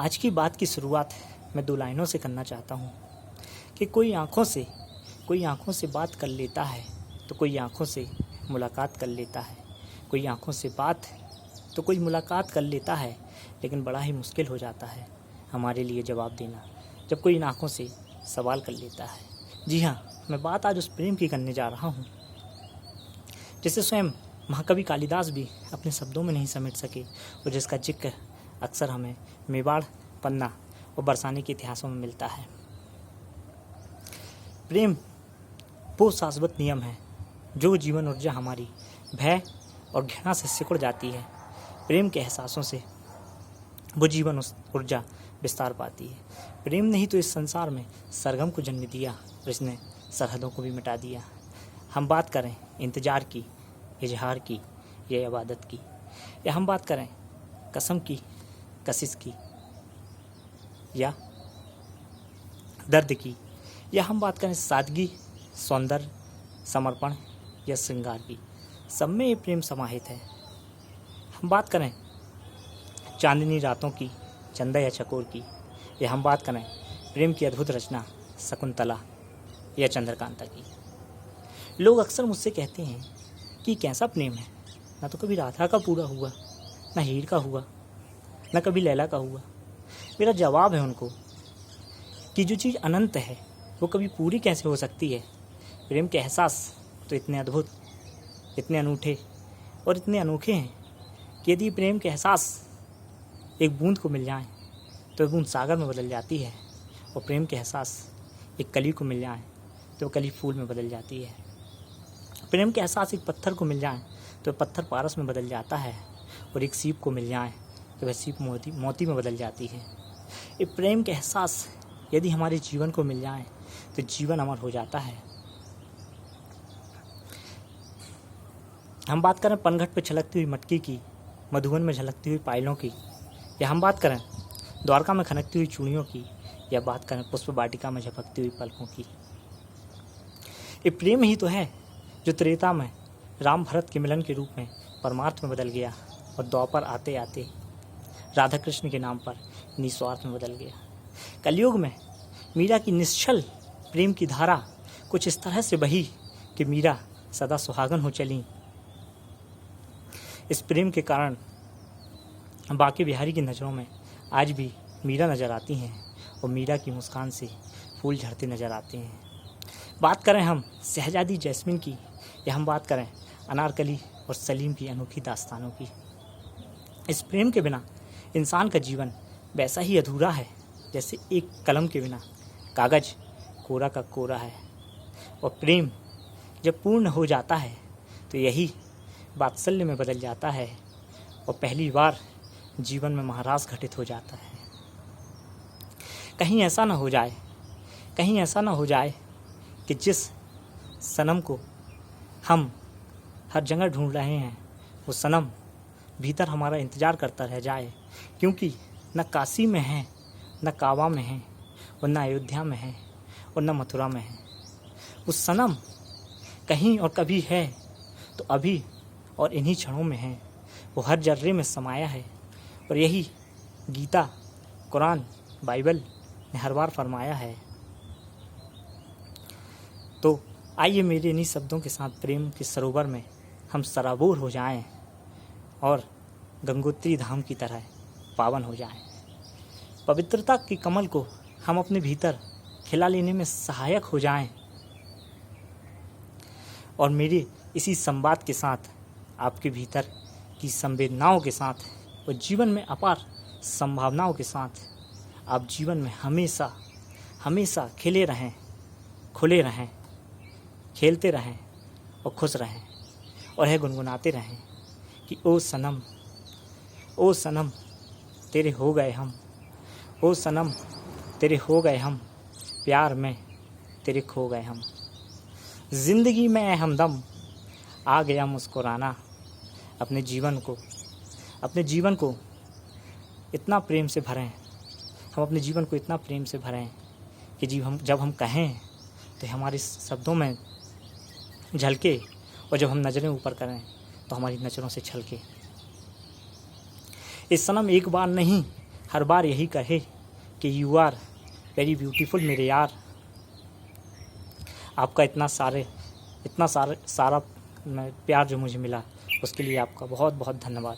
आज की बात की शुरुआत मैं 2 लाइनों से करना चाहता हूँ कि कोई आँखों से बात कर लेता है तो कोई आँखों से मुलाकात कर लेता है। कोई आँखों से बात तो कोई मुलाकात कर लेता है, लेकिन बड़ा ही मुश्किल हो जाता है हमारे लिए जवाब देना जब कोई इन आँखों से सवाल कर लेता है। जी हाँ, मैं बात आज उस प्रेम की करने जा रहा हूँ जिसे स्वयं महाकवि कालिदास भी अपने शब्दों में नहीं समेट सके और जिसका जिक्र अक्सर हमें मेवाड़, पन्ना और बरसाने के इतिहासों में मिलता है। प्रेम वो शाश्वत नियम है जो जीवन ऊर्जा हमारी भय और घृणा से सिकुड़ जाती है। प्रेम के एहसासों से वो जीवन ऊर्जा विस्तार पाती है। प्रेम ने ही तो इस संसार में सरगम को जन्म दिया और इसने सरहदों को भी मिटा दिया। हम बात करें इंतजार की, इजहार की या इबादत की, या हम बात करें कसम की, कशिश की या दर्द की, या हम बात करें सादगी, सौंदर्य, समर्पण या श्रृंगार की, सब में ये प्रेम समाहित है। हम बात करें चांदनी रातों की, चंदा या चकोर की, या हम बात करें प्रेम की अद्भुत रचना शकुंतला या चंद्रकांता की। लोग अक्सर मुझसे कहते हैं कि कैसा प्रेम है, ना तो कभी राधा का पूरा हुआ, ना हीर का हुआ, ना कभी लैला का हुआ। मेरा जवाब है उनको कि जो चीज़ अनंत है वो कभी पूरी कैसे हो सकती है। प्रेम के एहसास तो इतने अद्भुत, इतने अनूठे और इतने अनोखे हैं कि यदि प्रेम के एहसास एक बूंद को मिल जाए तो बूंद सागर में बदल जाती है, और प्रेम के एहसास एक कली को मिल जाए तो कली फूल में बदल जाती है। प्रेम के एहसास एक पत्थर को मिल जाए तो पत्थर पारस में बदल जाता है, और एक सीप को मिल जाए तो वह सीप मोती में बदल जाती है। ये प्रेम के एहसास यदि हमारे जीवन को मिल जाए तो जीवन अमर हो जाता है। हम बात करें पनघट पर छलकती हुई मटकी की, मधुबन में झलकती हुई पायलों की, या हम बात करें द्वारका में खनकती हुई चूड़ियों की, या बात करें पुष्प वाटिका में झपकती हुई पलकों की। ये प्रेम ही तो है जो त्रेता में राम भरत के मिलन के रूप में परमार्थ में बदल गया, और द्वापर आते आते राधा कृष्ण के नाम पर निस्वार्थ में बदल गया। कलयुग में मीरा की निश्चल प्रेम की धारा कुछ इस तरह से बही कि मीरा सदा सुहागन हो चली। इस प्रेम के कारण बांके बिहारी की नज़रों में आज भी मीरा नज़र आती हैं, और मीरा की मुस्कान से फूल झड़ते नज़र आते हैं। बात करें हम शहजादी जैस्मिन की, या हम बात करें अनारकली और सलीम की अनोखी दास्तानों की। इस प्रेम के बिना इंसान का जीवन वैसा ही अधूरा है जैसे एक कलम के बिना कागज़ कोरा का कोरा है। और प्रेम जब पूर्ण हो जाता है तो यही वात्सल्य में बदल जाता है, और पहली बार जीवन में महाराज घटित हो जाता है। कहीं ऐसा ना हो जाए कि जिस सनम को हम हर जगह ढूंढ रहे हैं वो सनम भीतर हमारा इंतज़ार करता रह जाए, क्योंकि न काशी में है, न काबा में है, और न अयोध्या में है, और न मथुरा में है। वो सनम कहीं और कभी है तो अभी और इन्हीं क्षणों में है। वो हर जर्रे में समाया है, और यही गीता, कुरान, बाइबल ने हर बार फरमाया है। तो आइए मेरे इन्हीं शब्दों के साथ प्रेम के सरोवर में हम सराबोर हो जाएं और गंगोत्री धाम की तरह पावन हो जाएं। पवित्रता के कमल को हम अपने भीतर खिला लेने में सहायक हो जाएं, और मेरे इसी संवाद के साथ आपके भीतर की संवेदनाओं के साथ और जीवन में अपार संभावनाओं के साथ आप जीवन में हमेशा हमेशा खिले रहें, खुले रहें, खेलते रहें और खुश रहें, और यह गुनगुनाते रहें कि ओ सनम तेरे हो गए हम, ओ सनम तेरे हो गए हम, प्यार में तेरे खो गए हम। ज़िंदगी में ए हमदम आ गया मुस्कुराना। अपने जीवन को इतना प्रेम से भरें, हम अपने जीवन को इतना प्रेम से भरें कि जब हम कहें तो हमारे शब्दों में झलके, और जब हम नज़रें ऊपर करें तो हमारी नज़रों से छलके। इस सनम एक बार नहीं हर बार यही कहे कि यू आर वेरी ब्यूटीफुल मेरे यार। आपका इतना सारा प्यार जो मुझे मिला उसके लिए आपका बहुत बहुत धन्यवाद।